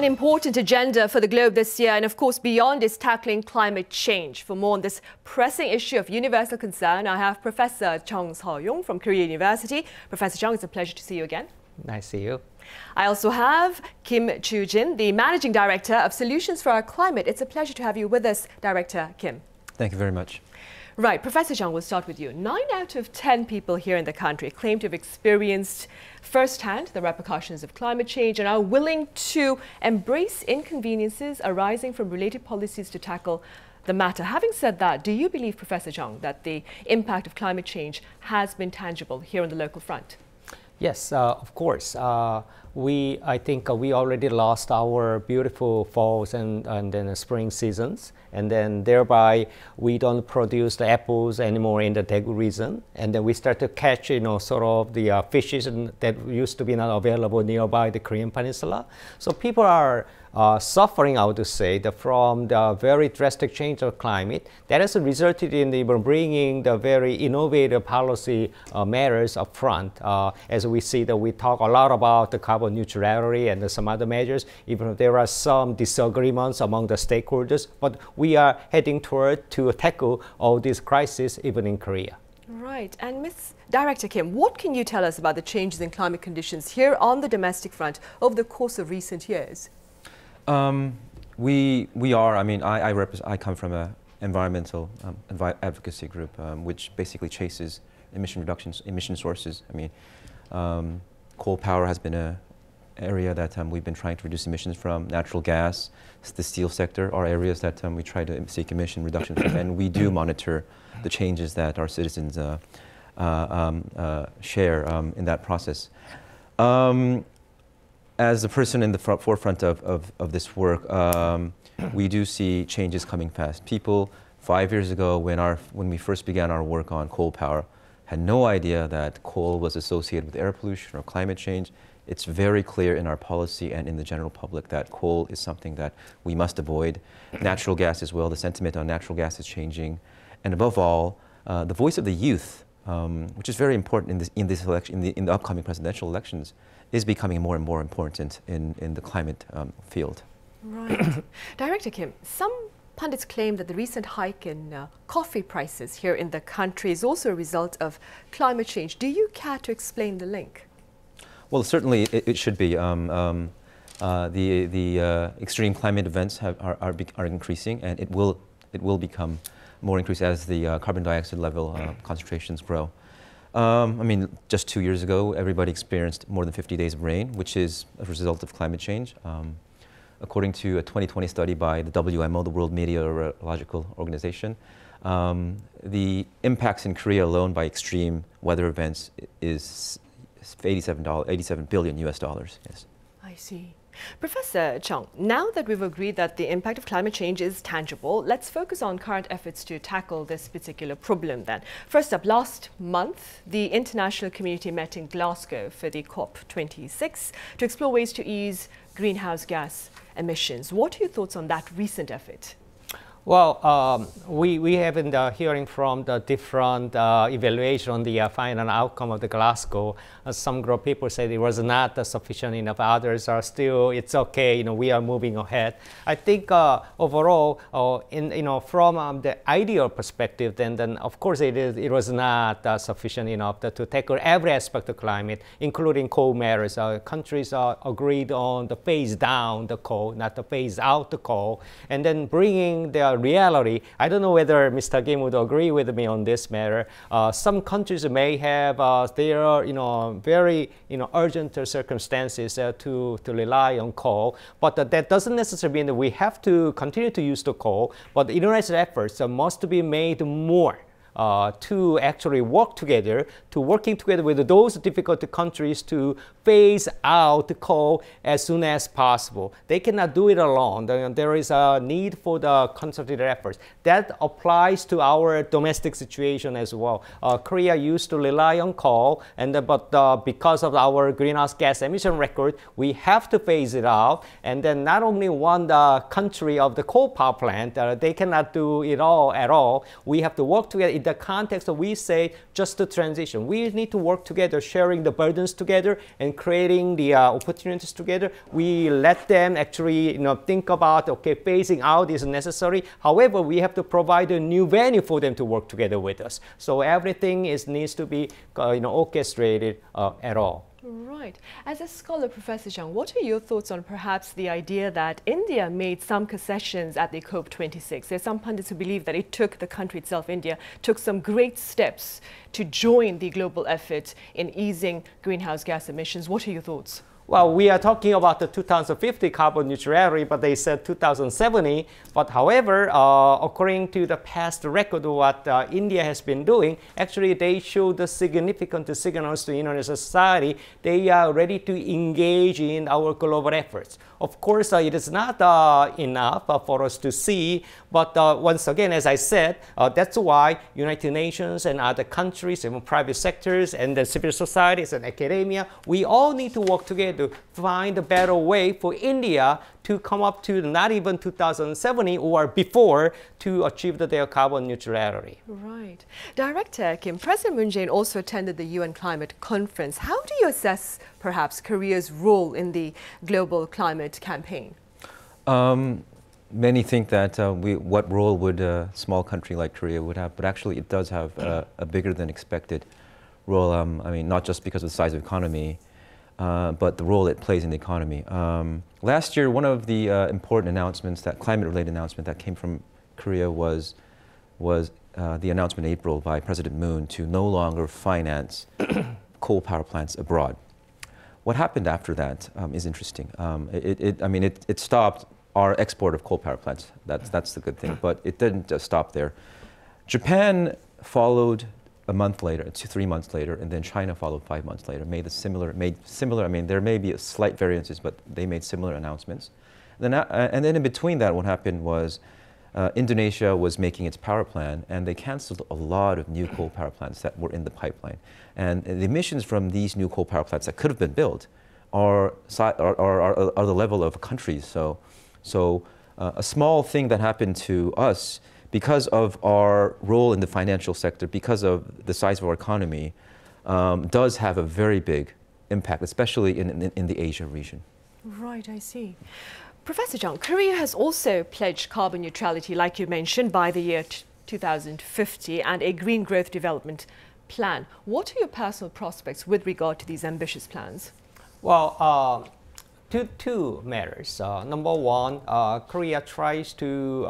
An important agenda for the globe this year, and of course beyond, is tackling climate change. For more on this pressing issue of universal concern, I have Professor Chung So-young from Korea University. Professor Chung, it's a pleasure to see you again. Nice to see you. I also have Kim Chu-jin, the Managing Director of Solutions for Our Climate. It's a pleasure to have you with us, Director Kim. Thank you very much. Right, Professor Chung, we'll start with you. 9 out of 10 people here in the country claim to have experienced firsthand the repercussions of climate change and are willing to embrace inconveniences arising from related policies to tackle the matter. Having said that, do you believe, Professor Chung, that the impact of climate change has been tangible here on the local front? Yes, of course. I think we already lost our beautiful falls and then spring seasons, and then thereby we don't produce the apples anymore in the Daegu region, and then we start to catch, sort of the fishes that used to be not available nearby the Korean Peninsula. So people are suffering, I would say, from the very drastic change of climate that has resulted in even bringing the very innovative policy matters up front. As we see that we talk a lot about the carbon neutrality and some other measures, even if there are some disagreements among the stakeholders, but we are heading toward to tackle all these crises even in Korea. Right, and Ms. Director Kim, what can you tell us about the changes in climate conditions here on the domestic front over the course of recent years? We are. I mean, I come from an environmental advocacy group, which basically chases emission sources. I mean, coal power has been an area that we've been trying to reduce emissions from. Natural gas, the steel sector are areas that we try to seek emission reduction from, and we do monitor the changes that our citizens share in that process. As a person in the forefront of this work, we do see changes coming fast. People 5 years ago, when we first began our work on coal power, had no idea that coal was associated with air pollution or climate change. It's very clear in our policy and in the general public that coal is something that we must avoid. Natural gas as well, the sentiment on natural gas is changing. And above all, the voice of the youth, which is very important in this election, in the upcoming presidential elections, is becoming more and more important in the climate field. Right. Director Kim, some pundits claim that the recent hike in coffee prices here in the country is also a result of climate change. Do you care to explain the link? Well, certainly it should be. The extreme climate events are increasing, and it will become more increased as the carbon dioxide level concentrations grow. I mean, just 2 years ago, everybody experienced more than 50 days of rain, which is a result of climate change. According to a 2020 study by the WMO, the World Meteorological Organization, the impacts in Korea alone by extreme weather events is $87 billion US dollars. Yes. I see. Professor Chung, now that we've agreed that the impact of climate change is tangible, let's focus on current efforts to tackle this particular problem then. First up, last month, the international community met in Glasgow for the COP26 to explore ways to ease greenhouse gas emissions. What are your thoughts on that recent effort? Well, we have been hearing from the different evaluation on the final outcome of the Glasgow. Some group of people say it was not sufficient enough. Others are still, it's okay. We are moving ahead. I think overall, from the ideal perspective, then of course it was not sufficient enough to tackle every aspect of climate, including coal matters. Countries agreed on the phase down the coal, not the phase out the coal, and then bringing the reality. I don't know whether Mr. Kim would agree with me on this matter. Some countries may have their very urgent circumstances to rely on coal, but that doesn't necessarily mean that we have to continue to use the coal. But the international efforts must be made more to actually working together with those difficult countries to phase out the coal as soon as possible. They cannot do it alone. There is a need for the concerted efforts. That applies to our domestic situation as well. Korea used to rely on coal, but because of our greenhouse gas emission record, we have to phase it out. And then not only one country of the coal power plant, they cannot do it all at all. We have to work together in the context of we say just the transition. We need to work together, sharing the burdens together and creating the opportunities together. We let them actually think about, okay, phasing out is necessary. However, we have to provide a new venue for them to work together with us. So everything needs to be orchestrated at all. Right. As a scholar, Professor Zhang, what are your thoughts on perhaps the idea that India made some concessions at the COP26? There's some pundits who believe that the country itself, India, took some great steps to join the global effort in easing greenhouse gas emissions. What are your thoughts? Well, we are talking about the 2050 carbon neutrality, but they said 2070. But however, according to the past record of what India has been doing, actually they show the significant signals to international society. They are ready to engage in our global efforts. Of course, it is not enough for us to see, but once again, as I said, that's why United Nations and other countries, even private sectors and the civil societies and academia, we all need to work together to find a better way for India to come up to not even 2070 or before to achieve their carbon neutrality. Right. Director Kim, President Moon Jae-in also attended the UN Climate Conference. How do you assess perhaps Korea's role in the global climate campaign? Many think that what role would a small country like Korea would have, but actually it does have a bigger than expected role. I mean, not just because of the size of the economy, but the role it plays in the economy. Last year, one of the important announcements, that climate-related announcement that came from Korea was the announcement in April by President Moon to no longer finance coal power plants abroad. What happened after that is interesting. It stopped our export of coal power plants. That's the good thing, but it didn't stop there. Japan followed a month later, 3 months later, and then China followed 5 months later, made similar, I mean, there may be slight variances, but they made similar announcements. And then in between that, what happened was Indonesia was making its power plan, and they canceled a lot of new coal power plants that were in the pipeline. And the emissions from these new coal power plants that could have been built are the level of countries. So a small thing that happened to us because of our role in the financial sector, because of the size of our economy, does have a very big impact, especially in the Asia region. Right, I see. Professor Zhang, Korea has also pledged carbon neutrality, like you mentioned, by the year 2050 and a green growth development plan. What are your personal prospects with regard to these ambitious plans? Well, two matters. Number one, Korea tries to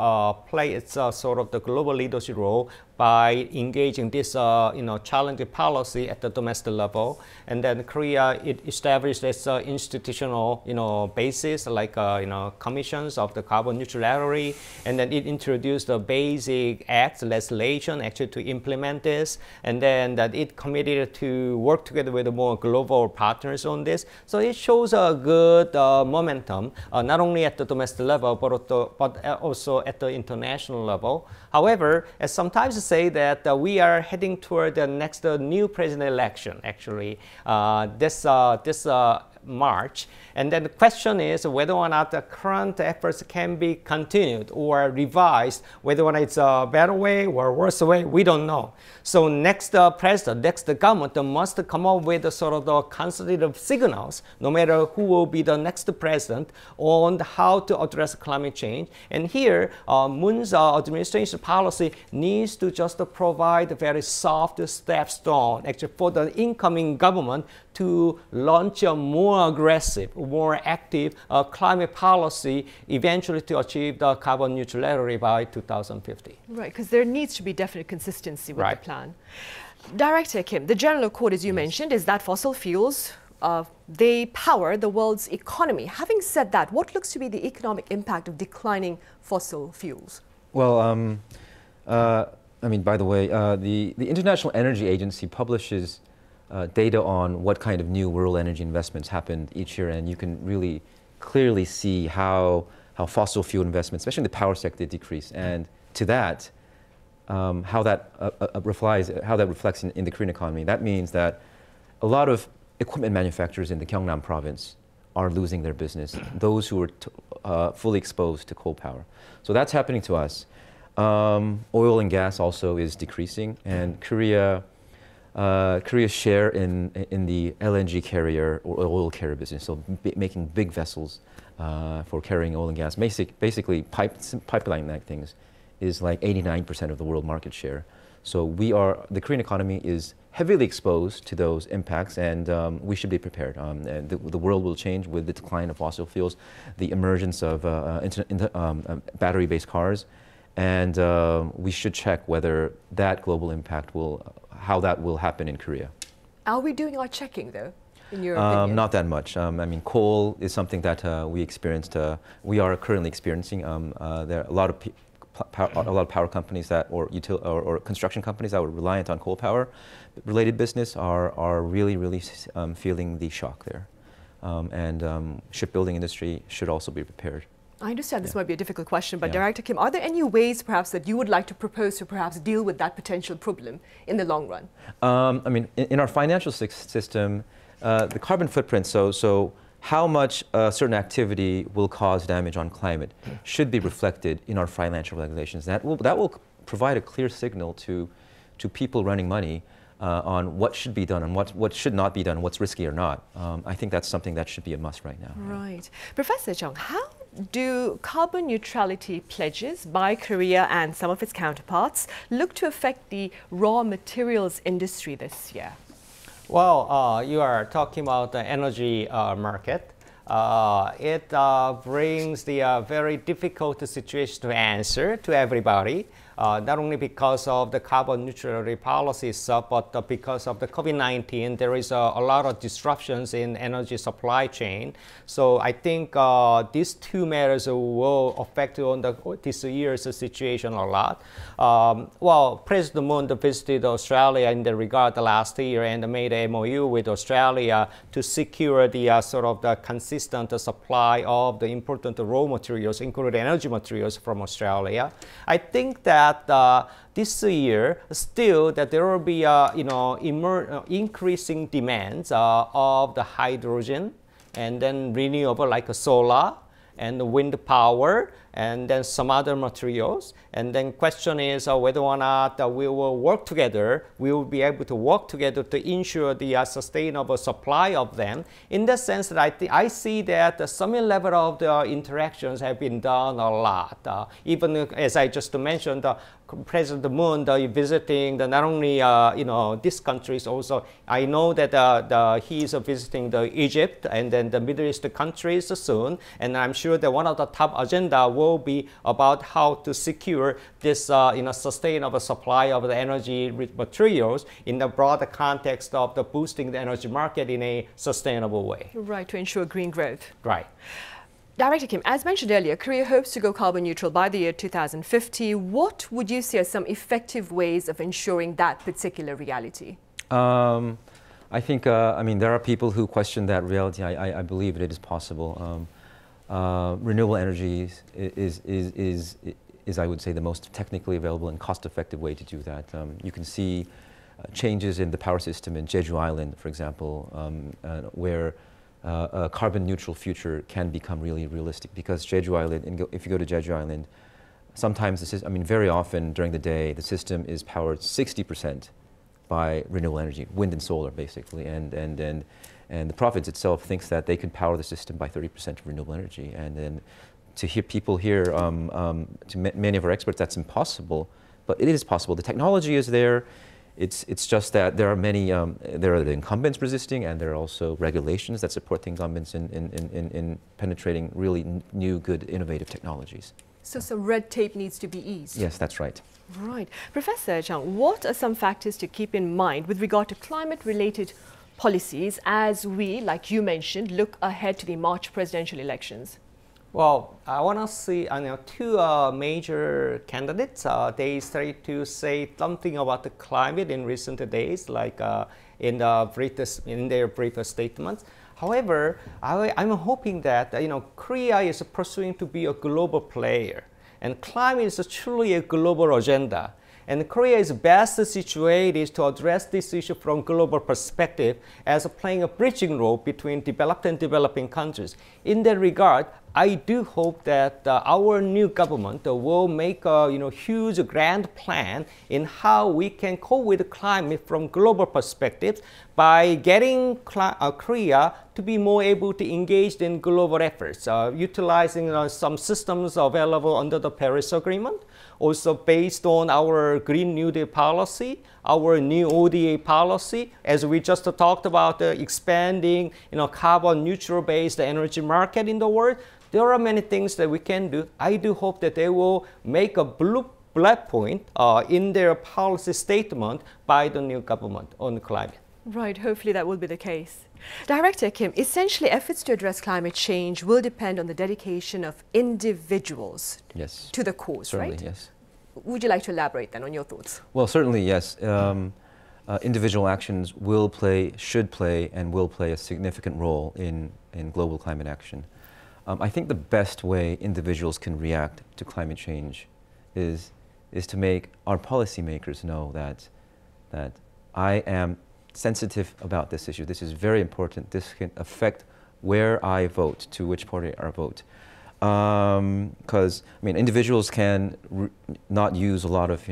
play its sort of the global leadership role by engaging this challenging policy at the domestic level, and then Korea established its institutional basis like commissions of the carbon neutrality, and then it introduced the basic acts legislation actually to implement this, and then that it committed to work together with more global partners on this. So it shows a good momentum not only at the domestic level but also at the international level. However, as sometimes say that we are heading toward the next new president election, actually, this March. And then the question is whether or not the current efforts can be continued or revised, whether or not it's a better way or worse way, we don't know. So next president, next government must come up with a sort of the consultative signals, no matter who will be the next president, on how to address climate change. And here, Moon's administration policy needs to just provide a very soft stepstone actually for the incoming government to launch a more aggressive, more active climate policy, eventually to achieve the carbon neutrality by 2050. Right, because there needs to be definite consistency with the plan. Director Kim, the general accord, as you mentioned, is that fossil fuels, they power the world's economy. Having said that, what looks to be the economic impact of declining fossil fuels? Well, I mean, by the way, the International Energy Agency publishes data on what kind of new rural energy investments happened each year, and you can really clearly see how fossil fuel investments, especially in the power sector, decrease. And to that, how that reflects in the Korean economy. That means that a lot of equipment manufacturers in the Gyeongnam province are losing their business, those who are fully exposed to coal power. So that's happening to us. Oil and gas also is decreasing, and Korea's share in the LNG carrier or oil carrier business, so making big vessels for carrying oil and gas, basically pipeline-like things, is like 89% of the world market share. So the Korean economy is heavily exposed to those impacts, and we should be prepared. And the world will change with the decline of fossil fuels, the emergence of battery-based cars, and we should check whether that global impact how that will happen in Korea. Are we doing our checking, though, in your opinion? Not that much. I mean, coal is something that we are currently experiencing. There are a lot of power companies or construction companies that were reliant on coal power related business are really feeling the shock there. And shipbuilding industry should also be prepared. I understand this might be a difficult question, but Yeah. Director Kim, are there any ways perhaps that you would like to propose to perhaps deal with that potential problem in the long run? I mean, in our financial system, the carbon footprint, so how much a certain activity will cause damage on climate should be reflected in our financial regulations. That will provide a clear signal to people running money on what should be done and what should not be done, what's risky or not. I think that's something that should be a must right now. Right. Professor Chung, how do carbon neutrality pledges by Korea and some of its counterparts look to affect the raw materials industry this year? Well, you are talking about the energy market. It brings the very difficult situation to answer to everybody, not only because of the carbon neutrality policies, but because of the COVID-19. There is a lot of disruptions in energy supply chain. So I think these two matters will affect on this year's situation a lot. Well, President Moon visited Australia in the regard last year and made an MOU with Australia to secure the sort of the consistent supply of the important raw materials, including energy materials from Australia. I think that this year, still that there will be increasing demands of the hydrogen and then renewable like solar and wind power and then some other materials. And then question is whether or not we will work together, we will be able to work together to ensure the sustainable supply of them. In the sense that I see that some level of the interactions have been done a lot. Even as I just mentioned, President Moon visiting not only these countries, also I know that he is visiting Egypt and then the Middle East countries soon, and I'm sure that one of the top agenda will be about how to secure this sustainable supply of the energy materials in the broader context of the boosting the energy market in a sustainable way. Right, to ensure green growth. Right. Director Kim, as mentioned earlier, Korea hopes to go carbon neutral by the year 2050. What would you see as some effective ways of ensuring that particular reality? I think, I mean, there are people who question that reality. I believe it is possible. Renewable energy is, I would say, the most technically available and cost-effective way to do that. You can see changes in the power system in Jeju Island, for example, where a carbon neutral future can become really realistic, because Jeju Island, if you go to Jeju Island, sometimes very often during the day, the system is powered 60% by renewable energy, wind and solar, basically, and the province itself thinks that they could power the system by 30% of renewable energy. And then to hear people here, to many of our experts, that's impossible, but it is possible. The technology is there. It's just that there are many, there are the incumbents resisting, and there are also regulations that support the incumbents in penetrating really new, good, innovative technologies. So some red tape needs to be eased. Yes, that's right. Right. Professor Chung, what are some factors to keep in mind with regard to climate-related policies as we, like you mentioned, look ahead to the March presidential elections? Well, I want to see two major candidates. They started to say something about the climate in recent days, like in their brief statements. However, I'm hoping that Korea is pursuing to be a global player, and climate is truly a global agenda. And Korea is best situated to address this issue from global perspective as playing a bridging role between developed and developing countries. In that regard, I do hope that our new government will make a huge grand plan in how we can cope with the climate from global perspective by getting Korea to be more able to engage in global efforts, utilizing some systems available under the Paris Agreement, also based on our Green New Deal policy, our new ODA policy, as we just talked about expanding carbon neutral based energy market in the world. There are many things that we can do. I do hope that they will make a black point in their policy statement by the new government on climate. Right, hopefully that will be the case. Director Kim, essentially efforts to address climate change will depend on the dedication of individuals to the cause, certainly, right? Yes. Would you like to elaborate then on your thoughts? Well, certainly, yes. Individual actions will play, should play, and will play a significant role in global climate action. I think the best way individuals can react to climate change is to make our policymakers know that I am sensitive about this issue. This is very important. This can affect where I vote, to which party I vote. Because I mean, individuals can not use a lot of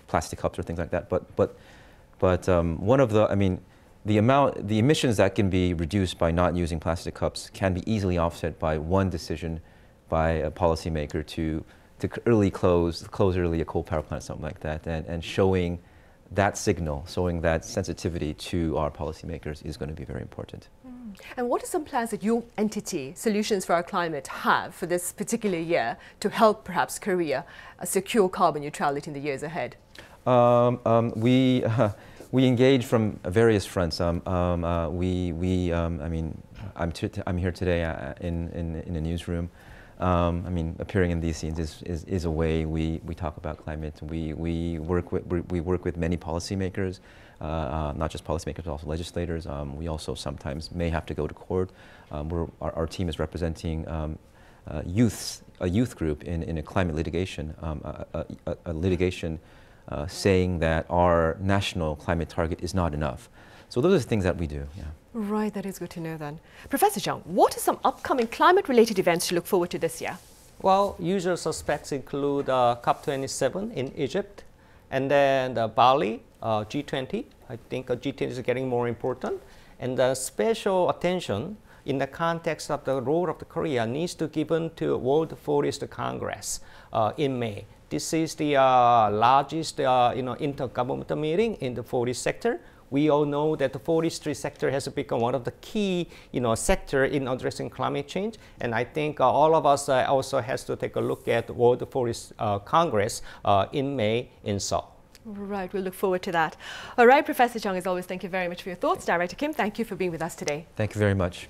plastic cups or things like that. But one of the emissions that can be reduced by not using plastic cups can be easily offset by one decision by a policymaker to close early a coal power plant, something like that, and showing that signal, showing that sensitivity to our policymakers is going to be very important. And what are some plans that your entity, Solutions for Our Climate, have for this particular year to help perhaps Korea secure carbon neutrality in the years ahead? We engage from various fronts. I'm here today in a newsroom. Appearing in these scenes is a way we talk about climate. We work with many policymakers, not just policymakers, but also legislators. We also sometimes may have to go to court. Our team is representing a youth group in a climate litigation, a litigation saying that our national climate target is not enough. So those are the things that we do. Yeah. Right, that is good to know then. Professor Jung, what are some upcoming climate-related events to look forward to this year? Well, usual suspects include COP27 in Egypt, and then Bali, G20. I think G20 is getting more important. And special attention in the context of the role of Korea needs to be given to World Forest Congress in May. This is the largest intergovernmental meeting in the forest sector. We all know that the forestry sector has become one of the key sector in addressing climate change. And I think all of us also has to take a look at World Forest Congress in May in Seoul. Right, we'll look forward to that. All right, Professor Chung, as always, thank you very much for your thoughts. Director Kim, thank you for being with us today. Thank you very much.